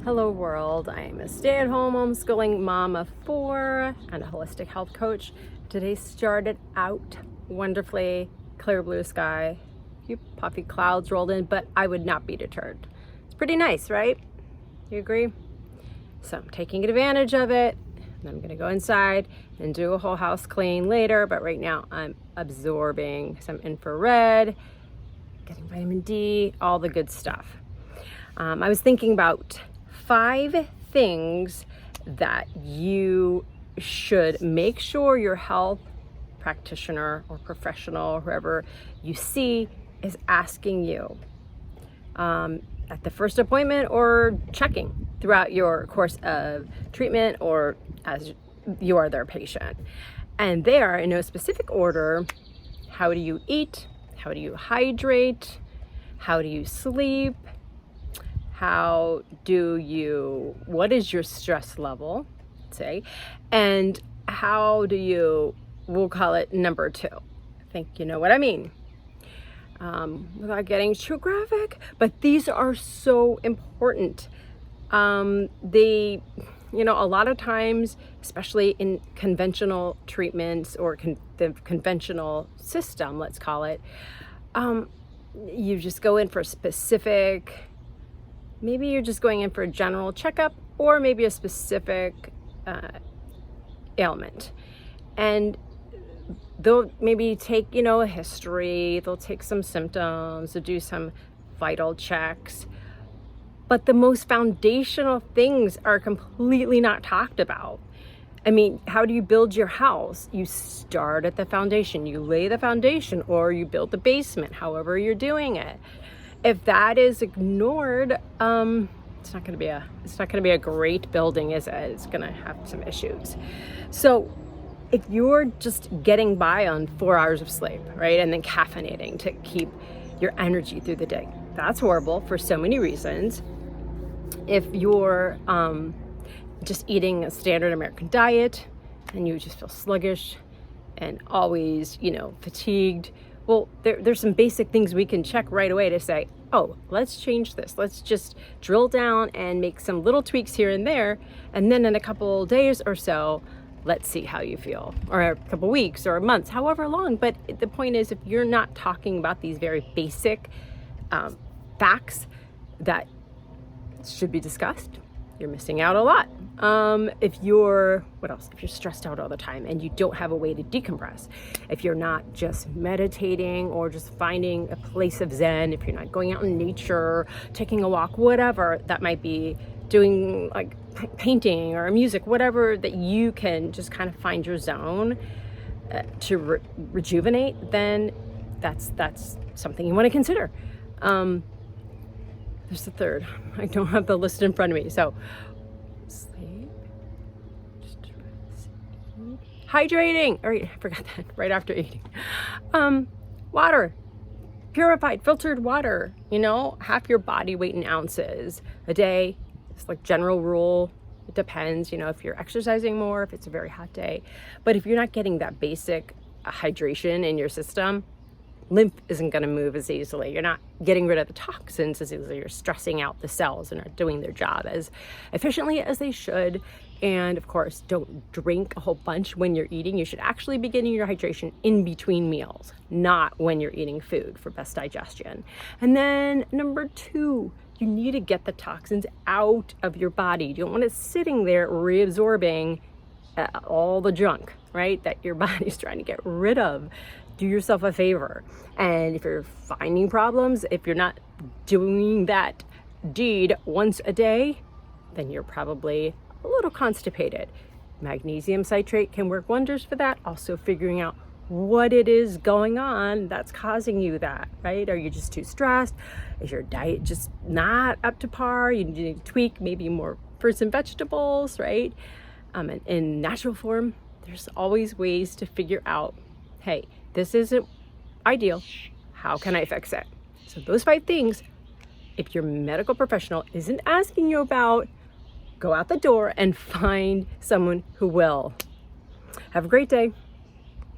Hello world, I am a stay-at-home homeschooling mom of 4 and a holistic health coach. Today started out wonderfully, clear blue sky, a few puffy clouds rolled in, but I would not be deterred. It's pretty nice, right? You agree? So I'm taking advantage of it. And I'm gonna go inside and do a whole house clean later, but right now I'm absorbing some infrared, getting vitamin D, all the good stuff. I was thinking about 5 things that you should make sure your health practitioner or professional, whoever you see, is asking you at the first appointment or checking throughout your course of treatment or as you are their patient. And they are in no specific order: how do you eat? How do you hydrate? How do you sleep? What is your stress level, say, and how do you, we'll call it number 2. I think you know what I mean, without getting too graphic, but these are so important. A lot of times, especially in conventional treatments or the conventional system, let's call it, you just go in for specific. Maybe you're just going in for a general checkup or maybe a specific ailment. And they'll maybe take, a history, they'll take some symptoms, they'll do some vital checks. But the most foundational things are completely not talked about. I mean, how do you build your house? You start at the foundation, you lay the foundation, or you build the basement, however you're doing it. If that is ignored, it's not going to be a great building, is it? It's going to have some issues. So if you're just getting by on 4 hours of sleep, right, and then caffeinating to keep your energy through the day, that's horrible for so many reasons. If you're just eating a standard American diet and you just feel sluggish and always, fatigued, well, there's some basic things we can check right away to say, oh, let's change this. Let's just drill down and make some little tweaks here and there. And then in a couple days or so, let's see how you feel, or a couple weeks or months, however long. But the point is, if you're not talking about these very basic facts that should be discussed, you're missing out a lot. If you're stressed out all the time and you don't have a way to decompress, if you're not just meditating or just finding a place of zen, if you're not going out in nature, taking a walk, whatever that might be, doing like painting or music, whatever that you can just kind of find your zone to rejuvenate, then that's something you want to consider. There's the third. I don't have the list in front of me. So sleep, stress, hydrating. All right, I forgot that right after eating. Water, purified, filtered water, half your body weight in ounces a day. It's like general rule. It depends, if you're exercising more, if it's a very hot day. But if you're not getting that basic hydration in your system, lymph isn't going to move as easily. You're not getting rid of the toxins as easily. You're stressing out the cells and are doing their job as efficiently as they should. And of course, don't drink a whole bunch when you're eating. You should actually be getting your hydration in between meals, not when you're eating food, for best digestion. And then number 2, you need to get the toxins out of your body. You don't want it sitting there reabsorbing all the junk, right, that your body's trying to get rid of. Do yourself a favor. And if you're finding problems, if you're not doing that deed once a day, then you're probably a little constipated. Magnesium citrate can work wonders for that. Also figuring out what it is going on that's causing you that, right? Are you just too stressed? Is your diet just not up to par? You need to tweak maybe more fruits and vegetables, right? And in natural form, there's always ways to figure out, hey, this isn't ideal. How can I fix it? So those 5 things, if your medical professional isn't asking you about, go out the door and find someone who will. Have a great day.